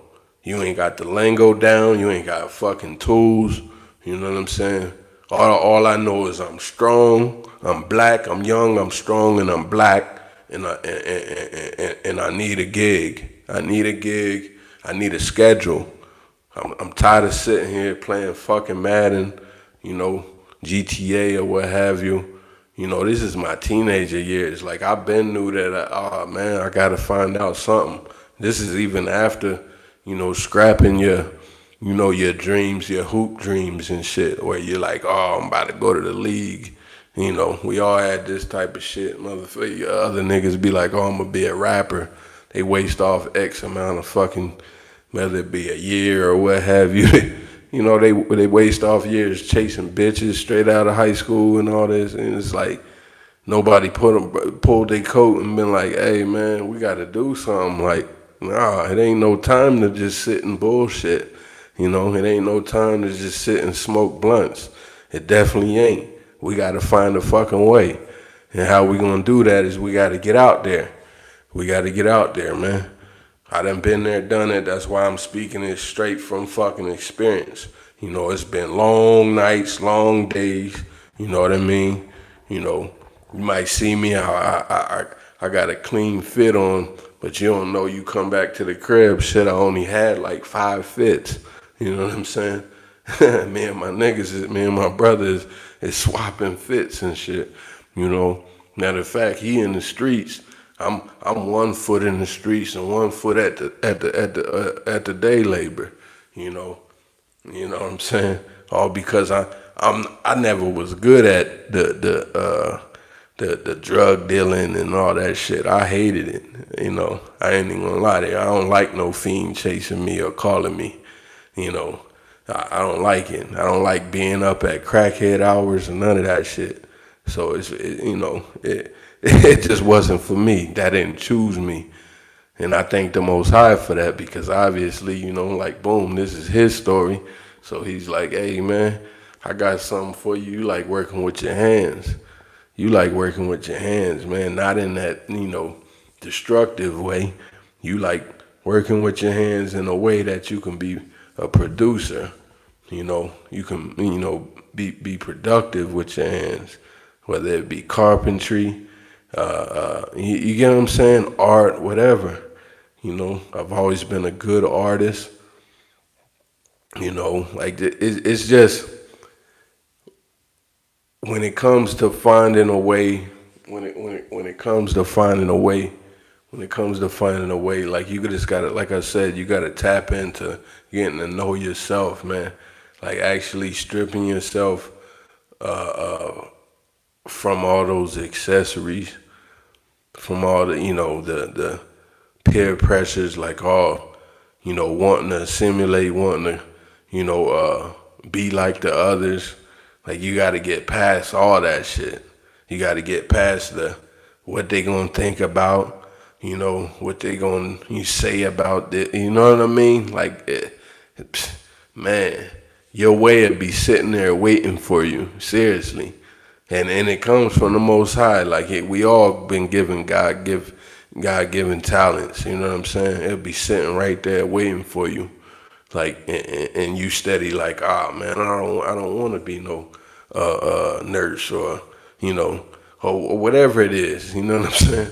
ain't got the lingo down. You ain't got fucking tools. You know what I'm saying? All I know is I'm strong, I'm black, I'm young, I'm strong, and I'm black, and I need a gig. I need a schedule. I'm tired of sitting here playing fucking Madden, GTA or what have you. This is my teenager years. Like I've been knew that, I gotta find out something. This is even after, scrapping your dreams, your hoop dreams and shit, where you're like, I'm about to go to the league. We all had this type of shit. Motherfucker, other niggas be like, I'm gonna be a rapper. They waste off X amount of fucking, whether it be a year or what have you. They waste off years chasing bitches straight out of high school and all this. And it's like, nobody pulled their coat and been like, hey man, we gotta do something. Like, nah, it ain't no time to just sit and bullshit. It ain't no time to just sit and smoke blunts. It definitely ain't. We got to find a fucking way. And how we going to do that is we got to get out there. We got to get out there, man. I done been there, done it. That's why I'm speaking it straight from fucking experience. You know, it's been long nights, long days. You know what I mean? You know, you might see me, I got a clean fit on, but you don't know, you come back to the crib, shit, I only had like 5 fits. You know what I'm saying? Me and my brothers is swapping fits and shit. You know, matter of fact, he in the streets. I'm 1 foot in the streets and 1 foot at the day labor. You know, you know what I'm saying? All because I never was good at the drug dealing and all that shit. I hated it. You know, I ain't even gonna lie to you. I don't like no fiend chasing me or calling me. You know, I don't like it. I don't like being up at crackhead hours and none of that shit. So it just wasn't for me. That didn't choose me. And I thank the Most High for that, because obviously, you know, like, boom, this is his story. So he's like, hey, man, I got something for you. You like working with your hands. You like working with your hands, man, not in that, you know, destructive way. You like working with your hands in a way that you can be a producer. You know, you can, you know, be productive with your hands, whether it be carpentry, you get what I'm saying? Art, whatever. You know, I've always been a good artist. You know, like it's just when it comes to finding a way, when it comes to finding a way, like you just gotta, like I said, you gotta tap into getting to know yourself, man. Like actually stripping yourself from all those accessories, from all the, you know, the peer pressures, like all, you know, wanting to assimilate, wanting to, you know, be like the others. Like you got to get past all that shit. You got to get past what they gonna think about, you know, what they gonna say about it. You know what I mean? Like, man, your way would be sitting there waiting for you. Seriously. And it comes from the Most High. Like we all been given God given talents. You know what I'm saying? It'll be sitting right there waiting for you. Like and you steady like, man, I don't want to be no nurse, or you know, or whatever it is. You know what I'm saying?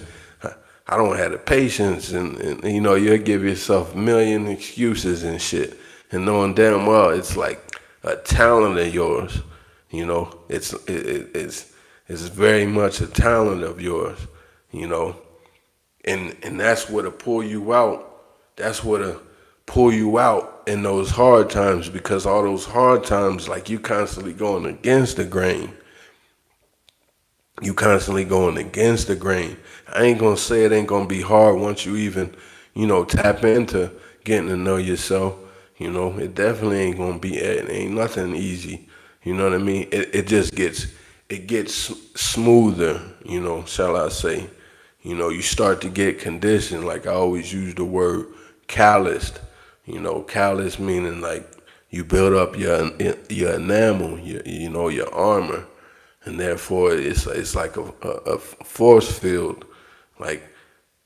I don't have the patience, and you know, you'll give yourself a million excuses and shit, and knowing damn well it's like a talent of yours. You know, it's very much a talent of yours. You know, and that's what'll pull you out. That's what'll pull you out in those hard times, because all those hard times, like you constantly going against the grain. You constantly going against the grain. I ain't gonna say it ain't gonna be hard once you even, you know, tap into getting to know yourself. You know, it definitely ain't gonna be, it ain't nothing easy. You know what I mean? It just gets smoother, you know, shall I say. You know, you start to get conditioned, like I always use the word calloused. You know, callous meaning like you build up your enamel, you know, your armor, and therefore it's like a force field. Like,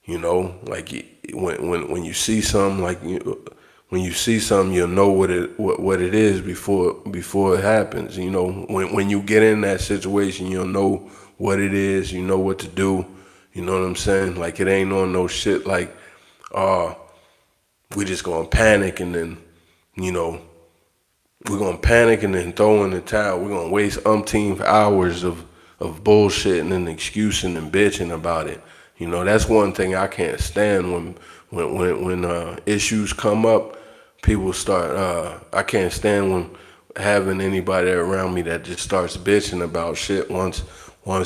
you know, like when you see something, like when you see something, you'll know what it is before it happens. You know, when you get in that situation, you'll know what it is. You know what to do. You know what I'm saying? Like it ain't on no shit like, we just gonna panic and then, you know, we're gonna panic and then throw in the towel. We're gonna waste umpteen hours of bullshitting and excusing and bitching about it. You know, that's one thing I can't stand when issues come up. People start. I can't stand when having anybody around me that just starts bitching about shit once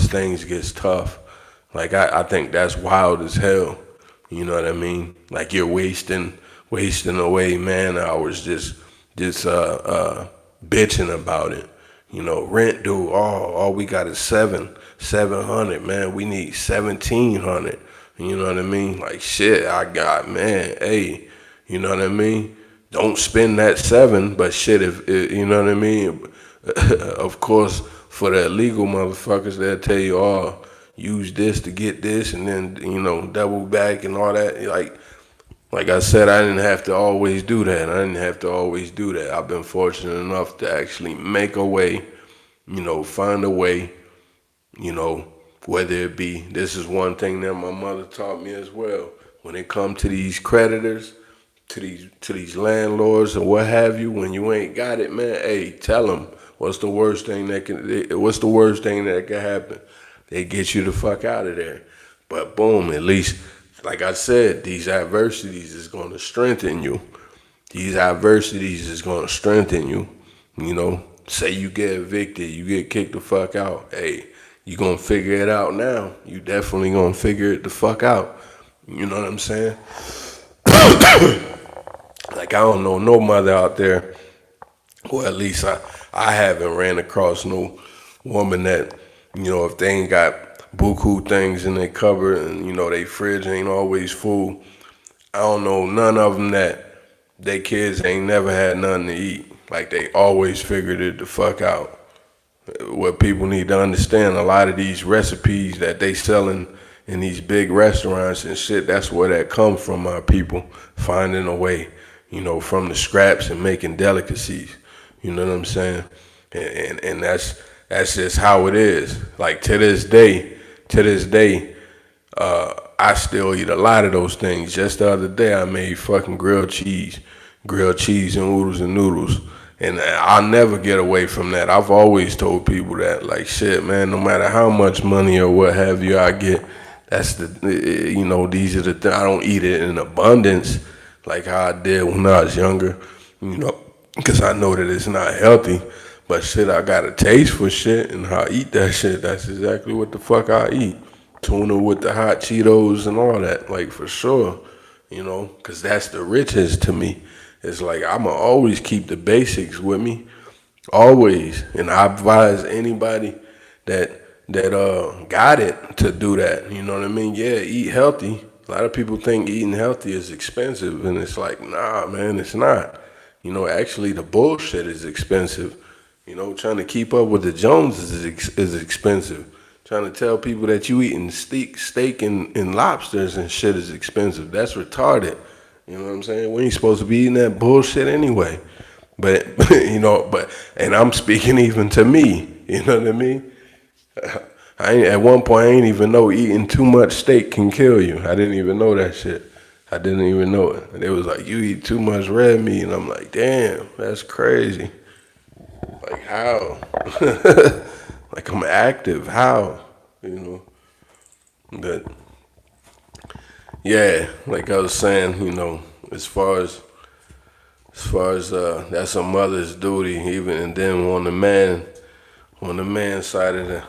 things gets tough. Like I think that's wild as hell. You know what I mean? Like you're wasting away man hours just bitching about it. You know, rent due. All we got is 700. Man, we need 1,700. You know what I mean? Like shit, I got, man. Hey, you know what I mean? Don't spend that 7, but shit, if you know what I mean. Of course, for the illegal motherfuckers, they'll tell you, use this to get this, and then, you know, double back and all that. Like, Like I said, I didn't have to always do that. I've been fortunate enough to actually make a way, find a way, you know, whether it be, this is one thing that my mother taught me as well. When it comes to these creditors, to these landlords or what have you, when you ain't got it, man, hey, tell them what's the worst thing that can happen? They get you the fuck out of there. But boom, at least, like I said, these adversities is going to strengthen you. You know, say you get evicted, you get kicked the fuck out. Hey, you gonna figure it out now. You definitely gonna figure it the fuck out. You know what I'm saying? Like, I don't know no mother out there, or at least I haven't ran across no woman that, if they ain't got buku things in their cupboard and, they fridge ain't always full. I don't know none of them that they kids ain't never had nothing to eat. Like, they always figured it the fuck out. What people need to understand, a lot of these recipes that they selling in these big restaurants and shit, that's where that comes from, my people. Finding a way, from the scraps and making delicacies. You know what I'm saying? And that's just how it is. Like, to this day, I still eat a lot of those things. Just the other day, I made fucking grilled cheese and oodles and noodles. And I'll never get away from that. I've always told people that, like, shit, man, no matter how much money or what have you I get, that's these are the things. I don't eat it in abundance like how I did when I was younger, because I know that it's not healthy. But shit, I got a taste for shit, and how I eat that shit, that's exactly what the fuck I eat. Tuna with the hot Cheetos and all that, like, for sure, because that's the richest to me. It's like, I'ma always keep the basics with me, always. And I advise anybody that got it to do that. You know what I mean? Yeah, eat healthy. A lot of people think eating healthy is expensive, and it's like, nah, man, it's not. Actually, the bullshit is expensive. Trying to keep up with the Joneses is expensive. Trying to tell people that you eating steak and lobsters and shit is expensive. That's retarded. You know what I'm saying? We ain't supposed to be eating that bullshit anyway. But, and I'm speaking even to me. You know what I mean? At one point, I ain't even know eating too much steak can kill you. I didn't even know that shit. I didn't even know it. And it was like, you eat too much red meat. And I'm like, damn, that's crazy. Like, how? Like, I'm active. How? But, yeah, like I was saying, as far as that's a mother's duty, even, and then on the man side of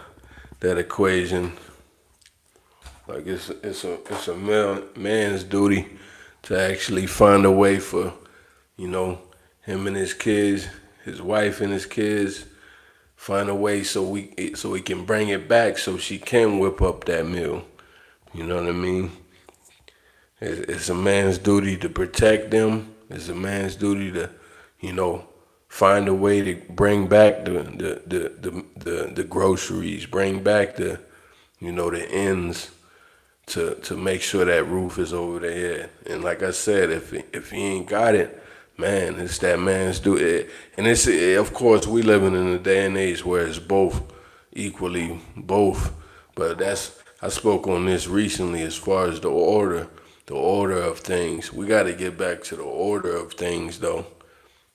that equation, like, it's a man's duty to actually find a way for, him and his kids, his wife and his kids, find a way so he can bring it back so she can whip up that meal. You know what I mean? It's a man's duty to protect them. It's a man's duty to, find a way to bring back the groceries, bring back the ends to make sure that roof is over their head. And like I said, if he ain't got it, man, it's that man's duty. And of course, we living in a day and age where it's both, equally both. But I spoke on this recently as far as the order of things. We got to get back to the order of things, though.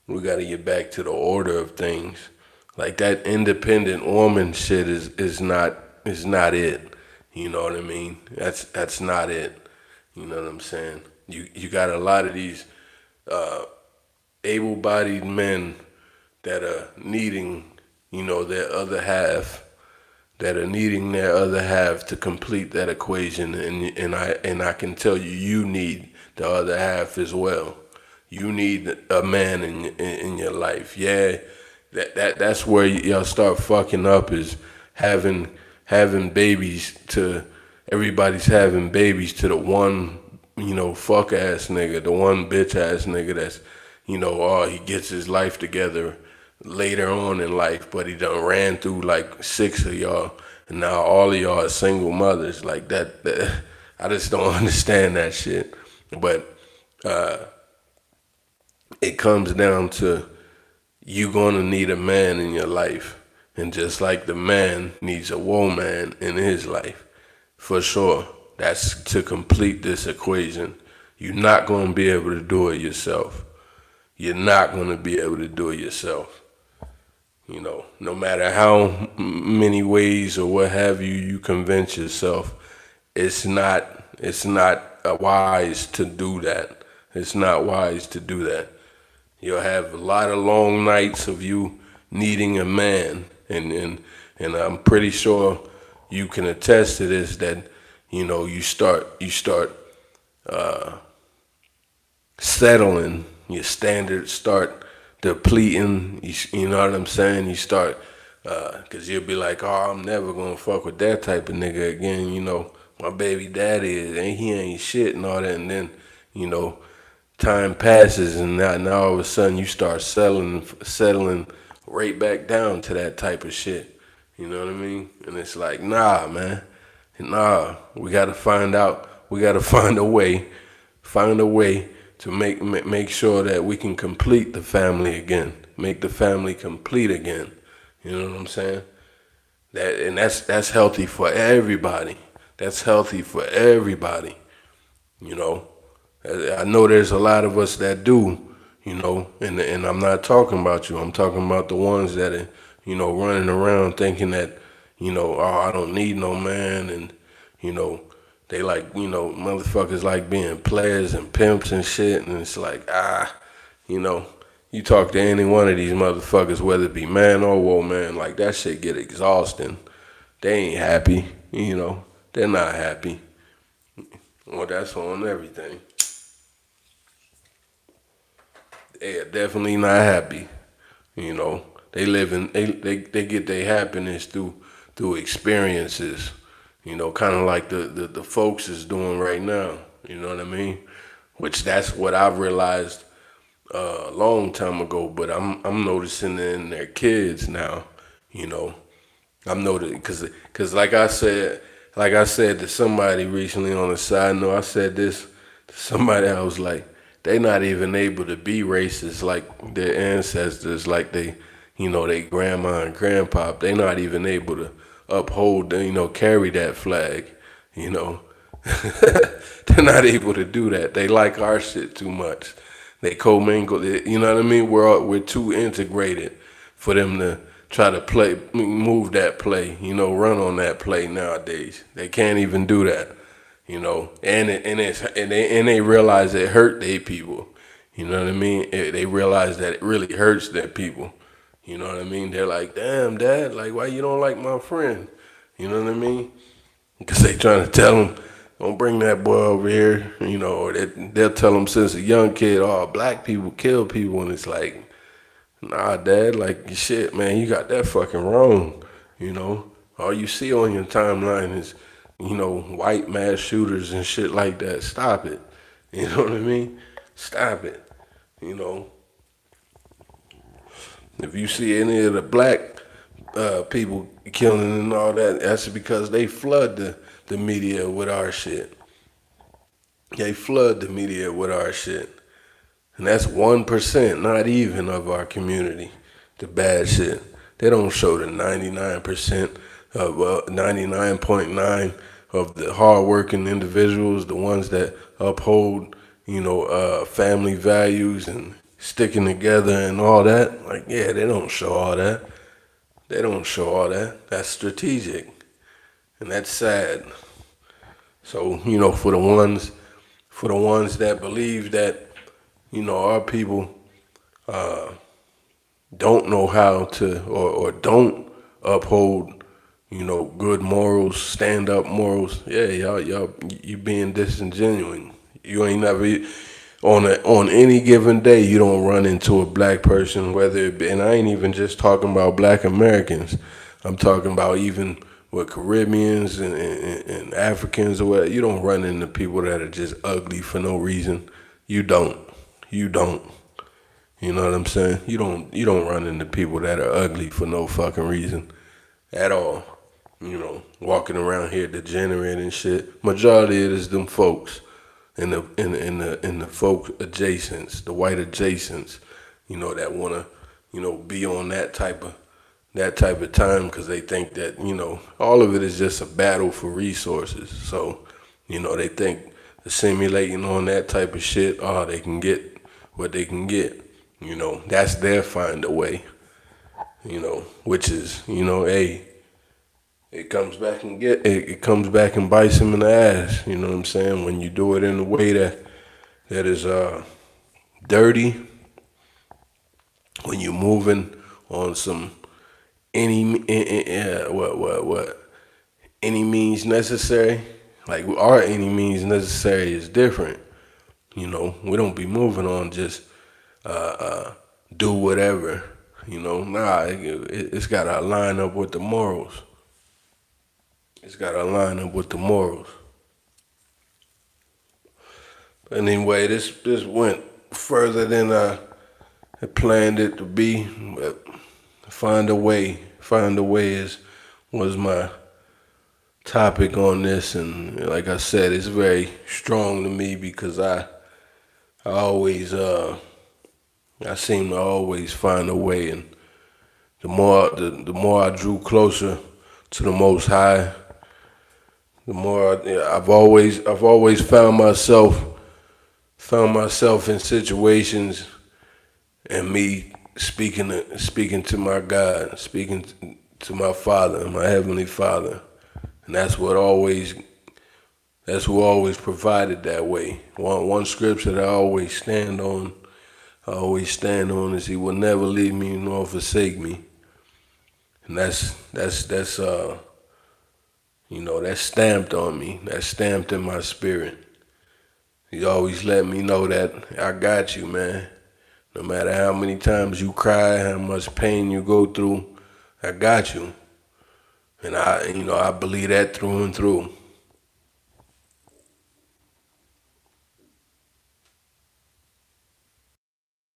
We got to get back to the order of things. Like, that independent woman shit is not it. You know what I mean? That's not it. You know what I'm saying? You got a lot of these able-bodied men that are needing, their other half. That are needing their other half to complete that equation, and I can tell you, you need the other half as well. You need a man in your life. Yeah, that's where y'all start fucking up, is having babies to everybody's having babies to the one fuck ass nigga, the one bitch ass nigga that's he gets his life together later on in life, but he done ran through like 6 of y'all, and now all of y'all are single mothers. Like, that I just don't understand that shit. But it comes down to you gonna need a man in your life. And just like the man needs a woman in his life, for sure. That's to complete this equation. You're not gonna be able to do it yourself. You're not gonna be able to do it yourself. You know, no matter how many ways or what have you, you convince yourself, it's not wise to do that. It's not wise to do that. You'll have a lot of long nights of you needing a man, and I'm pretty sure you can attest to this, that you start settling. Your standards start depleting. You know what I'm saying? You start, cause you'll be like, oh, I'm never gonna fuck with that type of nigga again. You know, my baby daddy he ain't shit and all that. And then, you know, time passes, and now all of a sudden you start settling right back down to that type of shit. You know what I mean? And it's like, nah, man, nah. We gotta find out. We gotta find a way to make sure that we can complete the family again, make the family complete again. You know what I'm saying? That's healthy for everybody. That's healthy for everybody. You know, I know there's a lot of us that do. You know, and I'm not talking about you. I'm talking about the ones that are, you know, running around thinking that, you know, oh, I don't need no man, and you know, they like, you know, motherfuckers like being players and pimps and shit, and it's like, you know, you talk to any one of these motherfuckers, whether it be man or woman, like that shit get exhausting. They ain't happy, you know, they're not happy. Well, that's on everything. They are definitely not happy. You know, they get their happiness through experiences. You know, kind of like the folks is doing right now. You know what I mean? Which that's what I've realized a long time ago. But I'm noticing it in their kids now. You know, I'm noticing because like I said to somebody recently on the side note, I said this to somebody. I was like, they not even able to be racist like their ancestors, like they grandma and grandpa. They not even able to uphold, carry that flag, you know. They're not able to do that. They like our shit too much. They commingle, you know what I mean? We're too integrated for them to try to move that play, run on that play nowadays. They can't even do that. And they realize it hurt their people. You know what I mean? They realize that it really hurts their people. You know what I mean? They're like, damn, dad, like, why you don't like my friend? You know what I mean? Because they trying to tell them, don't bring that boy over here, or they'll tell them since a young kid, oh, black people kill people. And it's like, nah, dad, like, shit, man, you got that fucking wrong. All you see on your timeline is, white mass shooters and shit like that. Stop it. You know what I mean? Stop it. If you see any of the black people killing and all that, that's because they flood the media with our shit. They flood the media with our shit. And that's 1%, not even, of our community, the bad shit. They don't show the 99% of 99.9 of the hardworking individuals, the ones that uphold, family values and sticking together and all that. Like, yeah, they don't show all that. They don't show all that. That's strategic. And that's sad. So, for the ones that believe that, our people don't know how to or don't uphold, good morals, stand up morals. Yeah, you being disingenuous. You ain't never on any given day you don't run into a black person, whether it be, and I ain't even just talking about black Americans. I'm talking about even with Caribbeans and Africans or whatever. You don't run into people that are just ugly for no reason. You don't. You know what I'm saying? You don't run into people that are ugly for no fucking reason at all. Walking around here degenerate and shit. Majority of it is them folks. in the folk adjacents, the white adjacents, that wanna, be on that type of time because they think that, all of it is just a battle for resources. So, they think assimilating on that type of shit, they can get what they can get. That's their find a way, which is, hey, it comes back and bites them in the ass. You know what I'm saying? When you do it in a way that is dirty, when you're moving on some any means necessary. Like our any means necessary is different. We don't be moving on just do whatever. Nah, it's gotta line up with the morals. It's gotta line up with the morals. But anyway, this went further than I had planned it to be. But find a way was my topic on this, and like I said, it's very strong to me because I always I seem to always find a way, and the more I drew closer to the Most High, the more I've always found myself in situations, and me speaking to my God, speaking to my Father, my Heavenly Father, and that's who always provided that way. One scripture that I always stand on is He will never leave me nor forsake me, and that's stamped on me. That's stamped in my spirit. He always let me know that I got you, man. No matter how many times you cry, how much pain you go through, I got you. And I believe that through and through.